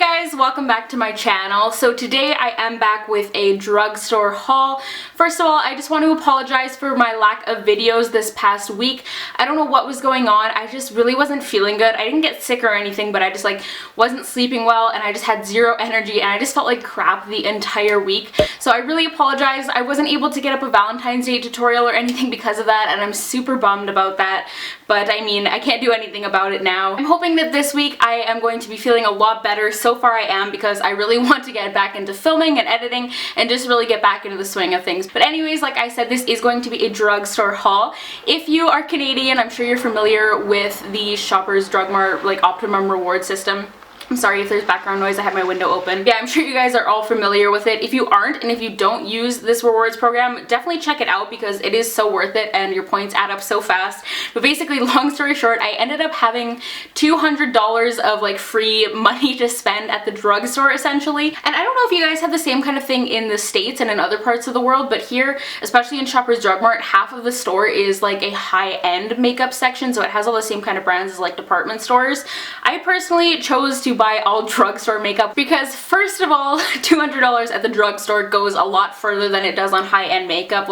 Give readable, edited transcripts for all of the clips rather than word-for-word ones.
guys, welcome back to my channel. So today I am back with a drugstore haul. First of all, I just want to apologize for my lack of videos this past week. I don't know what was going on. I just really wasn't feeling good. I didn't get sick or anything, but I just wasn't sleeping well and I just had zero energy and I just felt like crap the entire week. So I really apologize. I wasn't able to get up a Valentine's Day tutorial or anything because of that, and I'm super bummed about that. But I mean, I can't do anything about it now. I'm hoping that this week I am going to be feeling a lot better. So far I am, because I really want to get back into filming and editing and just really get back into the swing of things. But anyways, like I said, this is going to be a drugstore haul. If you are Canadian, I'm sure you're familiar with the Shoppers Drug Mart Optimum reward system. I'm sorry if there's background noise, I have my window open. Yeah, I'm sure you guys are all familiar with it. If you aren't, and if you don't use this rewards program, definitely check it out because it is so worth it and your points add up so fast. But basically, long story short, I ended up having $200 of free money to spend at the drugstore essentially. And I don't know if you guys have the same kind of thing in the States and in other parts of the world, but here, especially in Shoppers Drug Mart, half of the store is a high-end makeup section, so it has all the same kind of brands as department stores. I personally chose to buy all drugstore makeup because, first of all, $200 at the drugstore goes a lot further than it does on high-end makeup.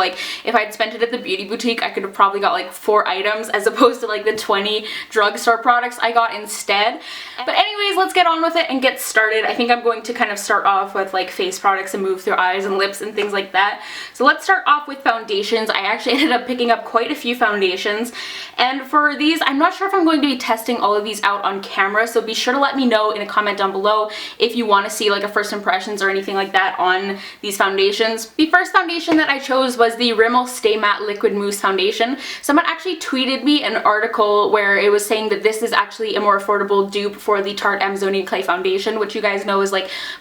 If I'd spent it at the beauty boutique, I could have probably got 4 items as opposed to the 20 drugstore products I got instead. But anyways, let's get on with it and get started. I think I'm going to kind of start off with face products and move through eyes and lips and things like that. So let's start off with foundations. I actually ended up picking up quite a few foundations, and for these, I'm not sure if I'm going to be testing all of these out on camera, so be sure to let me know in a comment down below if you want to see a first impressions or anything like that on these foundations. The first foundation that I chose was the Rimmel Stay Matte Liquid Mousse Foundation. Someone actually tweeted me an article where it was saying that this is actually a more affordable dupe for the Tarte Amazonian Clay Foundation, which you guys know is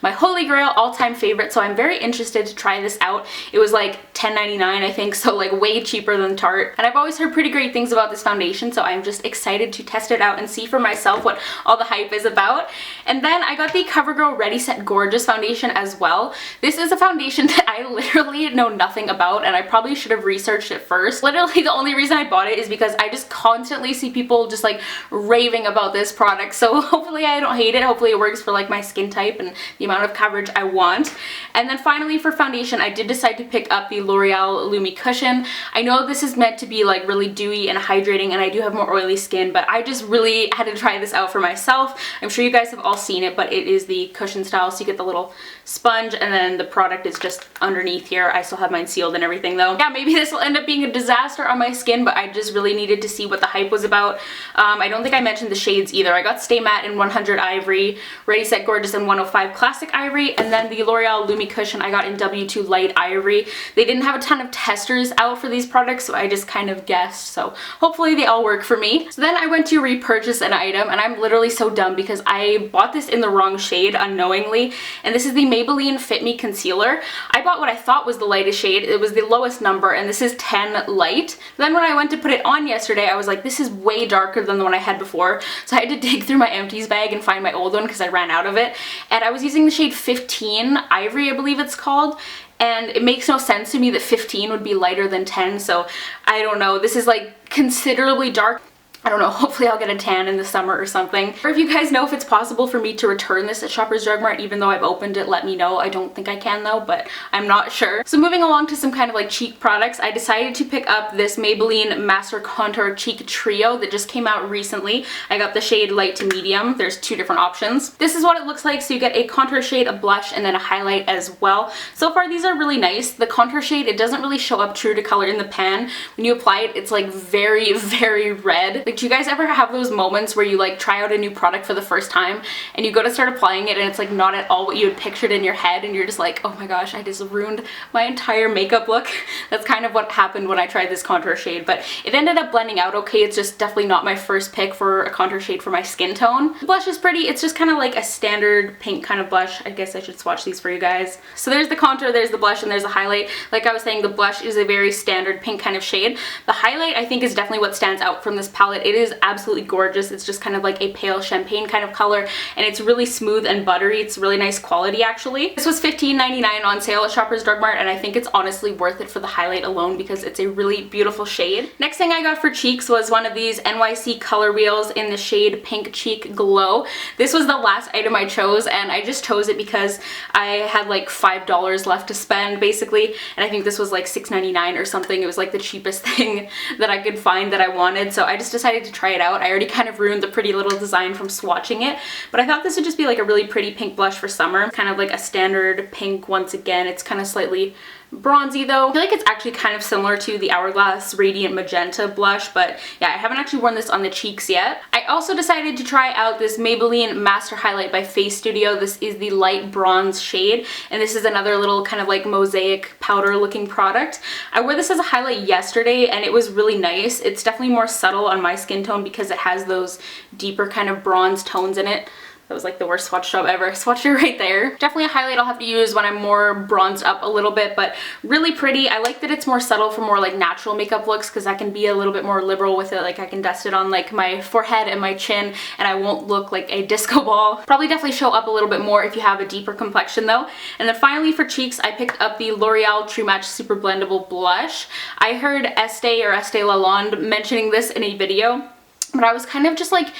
my holy grail, all-time favorite, so I'm very interested to try this out. It was $10.99 I think, so way cheaper than Tarte, and I've always heard pretty great things about this foundation, so I'm just excited to test it out and see for myself what all the hype is about. And then I got the Covergirl Ready Set Gorgeous foundation as well. This is a foundation that I literally know nothing about, and I probably should have researched it first. Literally the only reason I bought it is because I just constantly see people just raving about this product, so hopefully I don't hate it. Hopefully it works for my skin type and the amount of coverage I want. And then finally for foundation, I did decide to pick up the L'Oreal Lumi Cushion. I know this is meant to be really dewy and hydrating, and I do have more oily skin, but I just really had to try this out for myself. I'm sure you guys have all seen it, but it is the cushion style, so you get the little sponge and then the product is just underneath here. I still have mine sealed and everything though. Yeah, maybe this will end up being a disaster on my skin, but I just really needed to see what the hype was about. I don't think I mentioned the shades either. I got Stay Matte in 100 Ivory, Ready Set Gorgeous in 105 Classic Ivory, and then the L'Oreal Lumi Cushion I got in W2 Light Ivory. They didn't have a ton of testers out for these products, so I just kind of guessed, so hopefully they all work for me. So then I went to repurchase an item, and I'm literally so dumb because I bought this in the wrong shade unknowingly, and this is the Maybelline Fit Me Concealer. I bought what I thought was the lightest shade. It was the lowest number, and this is 10 Light. Then when I went to put it on yesterday, I was like, this is way darker than the one I had before, so I had to dig through my empties bag and find my old one because I ran out of it, and I was using the shade 15 Ivory, I believe it's called, and it makes no sense to me that 15 would be lighter than 10, so I don't know. This is considerably dark. I don't know, hopefully I'll get a tan in the summer or something. Or if you guys know if it's possible for me to return this at Shoppers Drug Mart, even though I've opened it, let me know. I don't think I can though, but I'm not sure. So moving along to some kind of cheek products, I decided to pick up this Maybelline Master Contour Cheek Trio that just came out recently. I got the shade light to medium. There's 2 different options. This is what it looks like, so you get a contour shade, a blush, and then a highlight as well. So far these are really nice. The contour shade, it doesn't really show up true to color in the pan. When you apply it, it's very, very red. Do you guys ever have those moments where you try out a new product for the first time and you go to start applying it and it's not at all what you had pictured in your head, and you're just oh my gosh, I just ruined my entire makeup look? That's kind of what happened when I tried this contour shade, but it ended up blending out okay. It's just definitely not my first pick for a contour shade for my skin tone. The blush is pretty. It's just kind of a standard pink kind of blush. I guess I should swatch these for you guys. So there's the contour, there's the blush, and there's the highlight. Like I was saying, the blush is a very standard pink kind of shade. The highlight I think is definitely what stands out from this palette. palette. It is absolutely gorgeous. It's just kind of like a pale champagne kind of color, and it's really smooth and buttery. It's really nice quality actually. This was $15.99 on sale at Shoppers Drug Mart, and I think it's honestly worth it for the highlight alone because it's a really beautiful shade. Next thing I got for cheeks was one of these NYC color wheels in the shade Pink Cheek Glow. This was the last item I chose, and I just chose it because I had like $5 left to spend basically, and I think this was like $6.99 or something. It was like the cheapest thing that I could find that I wanted, so I just decided to try it out. I already kind of ruined the pretty little design from swatching it, but I thought this would just be like a really pretty pink blush for summer. Kind of like a standard pink once again. It's kind of slightly bronzy though. I feel like it's actually kind of similar to the Hourglass Radiant Magenta blush, but yeah, I haven't actually worn this on the cheeks yet. I also decided to try out this Maybelline Master Highlight by Face Studio. This is the light bronze shade, and this is another little kind of like mosaic powder looking product. I wore this as a highlight yesterday, and it was really nice. It's definitely more subtle on my skin tone because it has those deeper kind of bronze tones in it. That was like the worst swatch job ever. Swatch it right there. Definitely a highlight I'll have to use when I'm more bronzed up a little bit, but really pretty. I like that it's more subtle for more like natural makeup looks because I can be a little bit more liberal with it. Like I can dust it on like my forehead and my chin and I won't look like a disco ball. Probably definitely show up a little bit more if you have a deeper complexion though. And then finally for cheeks, I picked up the L'Oreal True Match Super Blendable Blush. I heard Estee or Estee Lalonde mentioning this in a video, but I was kind of just like,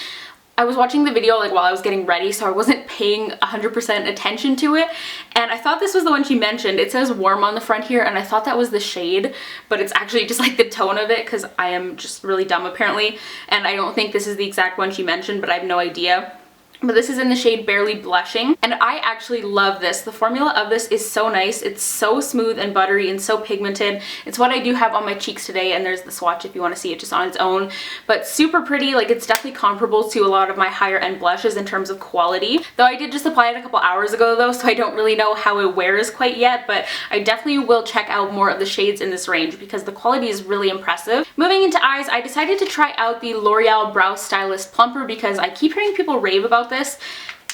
I was watching the video like while I was getting ready, so I wasn't paying 100% attention to it, and I thought this was the one she mentioned. It says warm on the front here, and I thought that was the shade, but it's actually just like the tone of it because I am just really dumb apparently, and I don't think this is the exact one she mentioned, but I have no idea. But this is in the shade Barely Blushing, and I actually love this. The formula of this is so nice. It's so smooth and buttery and so pigmented. It's what I do have on my cheeks today, and there's the swatch if you want to see it just on its own. But super pretty. Like, it's definitely comparable to a lot of my higher end blushes in terms of quality. Though I did just apply it a couple hours ago though, so I don't really know how it wears quite yet, but I definitely will check out more of the shades in this range because the quality is really impressive. Moving into eyes, I decided to try out the L'Oreal Brow Stylist Plumper because I keep hearing people rave about this,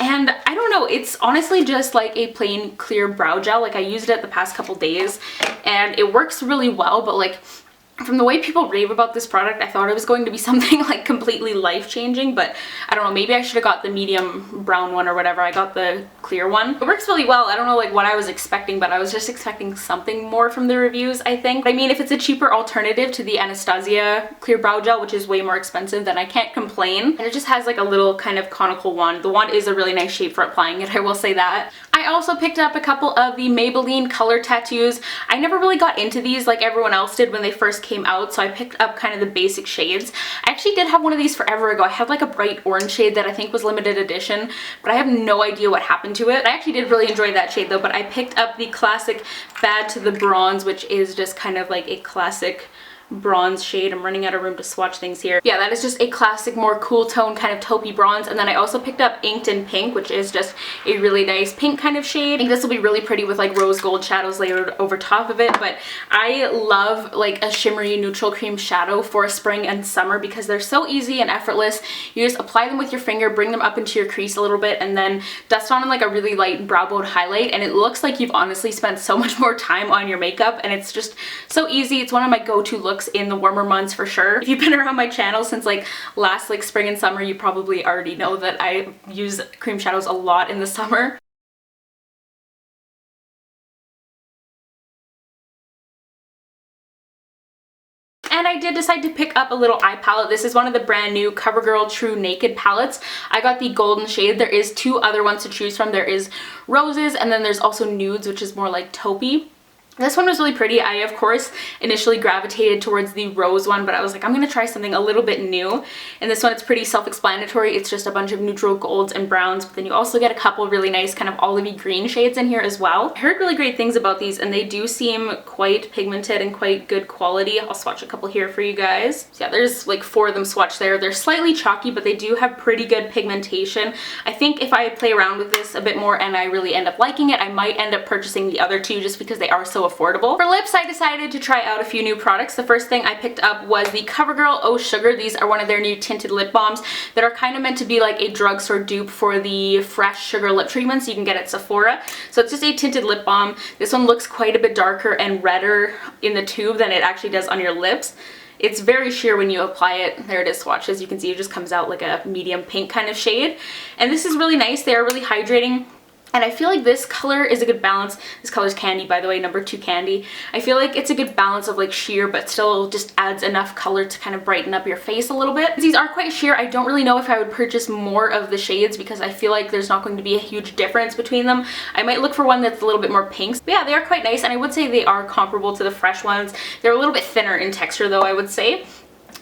and I don't know, it's honestly just like a plain clear brow gel. Like I used it the past couple days and it works really well, but like from the way people rave about this product, I thought it was going to be something like completely life-changing, but I don't know, maybe I should have got the medium brown one or whatever. I got the clear one. It works really well. I don't know like what I was expecting, but I was just expecting something more from the reviews, I think. I mean, if it's a cheaper alternative to the Anastasia clear brow gel, which is way more expensive, then I can't complain. And it just has like a little kind of conical wand. The wand is a really nice shape for applying it, I will say that. I also picked up a couple of the Maybelline color tattoos. I never really got into these like everyone else did when they first came out, so I picked up kind of the basic shades. I actually did have one of these forever ago. I had like a bright orange shade that I think was limited edition, but I have no idea what happened to it. I actually did really enjoy that shade though, but I picked up the classic Bad to the Bronze, which is just kind of like a classic bronze shade. I'm running out of room to swatch things here. Yeah, that is just a classic, more cool tone kind of taupey bronze. And then I also picked up Inked in Pink, which is just a really nice pink kind of shade. I think this will be really pretty with like rose gold shadows layered over top of it, but I love like a shimmery neutral cream shadow for spring and summer because they're so easy and effortless. You just apply them with your finger, bring them up into your crease a little bit, and then dust on like a really light brow bone highlight, and it looks like you've honestly spent so much more time on your makeup, and it's just so easy. It's one of my go-to looks in the warmer months for sure. If you've been around my channel since like last like spring and summer, you probably already know that I use cream shadows a lot in the summer. And I did decide to pick up a little eye palette. This is one of the brand new CoverGirl TruNaked palettes. I got the golden shade. There is two other ones to choose from. There is roses, and then there's also nudes, which is more like taupey. This one was really pretty. I, of course, initially gravitated towards the rose one, but I was like, I'm going to try something a little bit new. And this one, it's pretty self-explanatory. It's just a bunch of neutral golds and browns, but then you also get a couple really nice kind of olivey green shades in here as well. I heard really great things about these, and they do seem quite pigmented and quite good quality. I'll swatch a couple here for you guys. So yeah, there's like 4 of them swatched there. They're slightly chalky, but they do have pretty good pigmentation. I think if I play around with this a bit more and I really end up liking it, I might end up purchasing the other two just because they are so affordable. For lips, I decided to try out a few new products. The first thing I picked up was the CoverGirl Oh Sugar. These are one of their new tinted lip balms that are kind of meant to be like a drugstore dupe for the fresh sugar lip treatments you can get at Sephora. So it's just a tinted lip balm. This one looks quite a bit darker and redder in the tube than it actually does on your lips. It's very sheer when you apply it. There it is, swatch. As you can see, it just comes out like a medium pink kind of shade. And this is really nice. They are really hydrating. And I feel like this color is a good balance. This color is Candy, by the way, number 2 Candy. I feel like it's a good balance of like sheer, but still just adds enough color to kind of brighten up your face a little bit. These are quite sheer. I don't really know if I would purchase more of the shades because I feel like there's not going to be a huge difference between them. I might look for one that's a little bit more pinks. But yeah, they are quite nice, and I would say they are comparable to the fresh ones. They're a little bit thinner in texture though, I would say.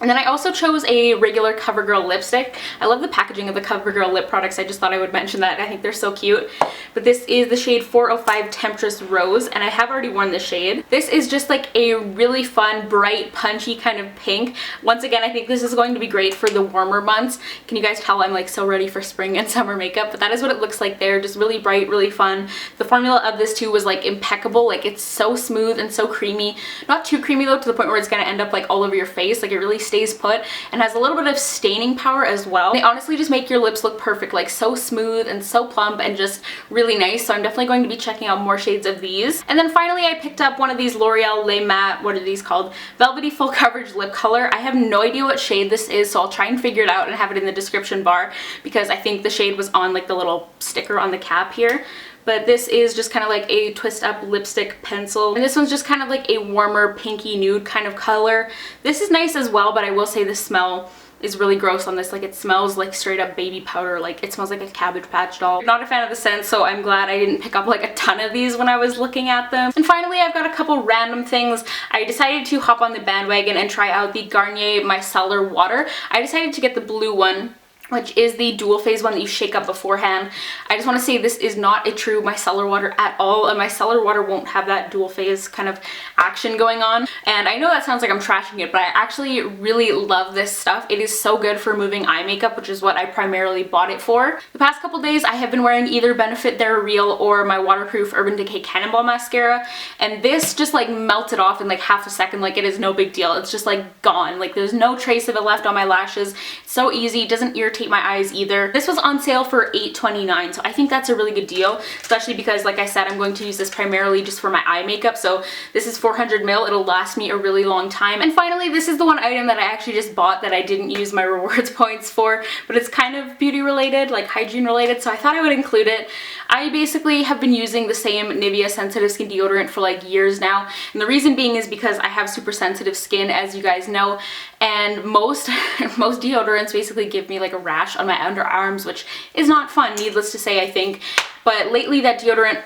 And then I also chose a regular Covergirl lipstick. I love the packaging of the Covergirl lip products. I just thought I would mention that. I think they're so cute. But this is the shade 405 Temptress Rose, and I have already worn the shade. This is just like a really fun, bright, punchy kind of pink. Once again, I think this is going to be great for the warmer months. Can you guys tell I'm like so ready for spring and summer makeup? But that is what it looks like there. Just really bright, really fun. The formula of this too was like impeccable. Like it's so smooth and so creamy. Not too creamy though, to the point where it's going to end up like all over your face. Like it really stays put and has a little bit of staining power as well. They honestly just make your lips look perfect, like so smooth and so plump and just really nice. So I'm definitely going to be checking out more shades of these. And then finally I picked up one of these L'Oreal Le Matte, what are these called? Velvety Full Coverage Lip Color. I have no idea what shade this is, so I'll try and figure it out and have it in the description bar because I think the shade was on like the little sticker on the cap here. But this is just kind of like a twist up lipstick pencil. And this one's just kind of like a warmer pinky nude kind of color. This is nice as well, but I will say the smell is really gross on this. Like it smells like straight up baby powder. Like it smells like a Cabbage Patch doll. I'm not a fan of the scent, so I'm glad I didn't pick up like a ton of these when I was looking at them. And finally, I've got a couple random things. I decided to hop on the bandwagon and try out the Garnier Micellar Water. I decided to get the blue one, which is the dual phase one that you shake up beforehand. I just want to say this is not a true micellar water at all. A micellar water won't have that dual phase kind of action going on. And I know that sounds like I'm trashing it, but I actually really love this stuff. It is so good for removing eye makeup, which is what I primarily bought it for. The past couple days I have been wearing either Benefit They're Real or my waterproof Urban Decay Cannonball mascara, and this just like melted off in like half a second. Like it is no big deal. It's just like gone. Like there's no trace of it left on my lashes. It's so easy. It doesn't irritate my eyes either. This was on sale for $8.29, so I think that's a really good deal, especially because like I said, I'm going to use this primarily just for my eye makeup. So this is 400 ml. It'll last me a really long time. And finally, this is the one item that I actually just bought that I didn't use my rewards points for, but it's kind of beauty related, like hygiene related, so I thought I would include it. I basically have been using the same Nivea sensitive skin deodorant for like years now, and the reason being is because I have super sensitive skin, as you guys know, and most deodorants basically give me like a rash on my underarms, which is not fun, needless to say, I think. But lately that deodorant,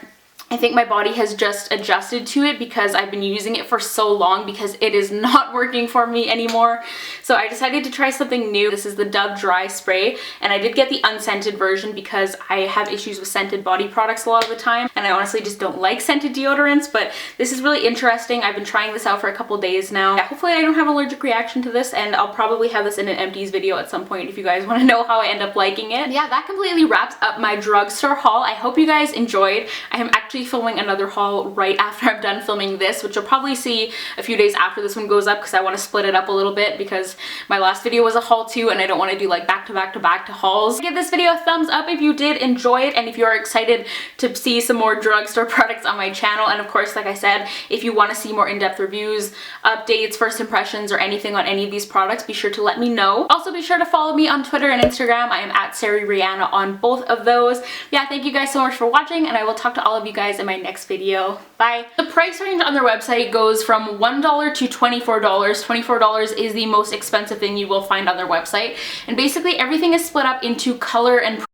I think my body has just adjusted to it because I've been using it for so long, because it is not working for me anymore. So I decided to try something new. This is the Dove Dry Spray, and I did get the unscented version because I have issues with scented body products a lot of the time, and I honestly just don't like scented deodorants, but this is really interesting. I've been trying this out for a couple days now. Yeah, hopefully I don't have an allergic reaction to this, and I'll probably have this in an empties video at some point if you guys want to know how I end up liking it. Yeah, that completely wraps up my drugstore haul. I hope you guys enjoyed. I am actually filming another haul right after I'm done filming this, which you'll probably see a few days after this one goes up, because I want to split it up a little bit because my last video was a haul too, and I don't want to do like back to back to back to hauls. Give this video a thumbs up if you did enjoy it, and if you are excited to see some more drugstore products on my channel. And of course, like I said, if you want to see more in-depth reviews, updates, first impressions, or anything on any of these products, be sure to let me know. Also, be sure to follow me on Twitter and Instagram. I am at SariReanna on both of those. Yeah, thank you guys so much for watching, and I will talk to all of you guys in my next video. Bye. The price range on their website goes from $1 to $24. $24 is the most expensive thing you will find on their website, and basically everything is split up into color and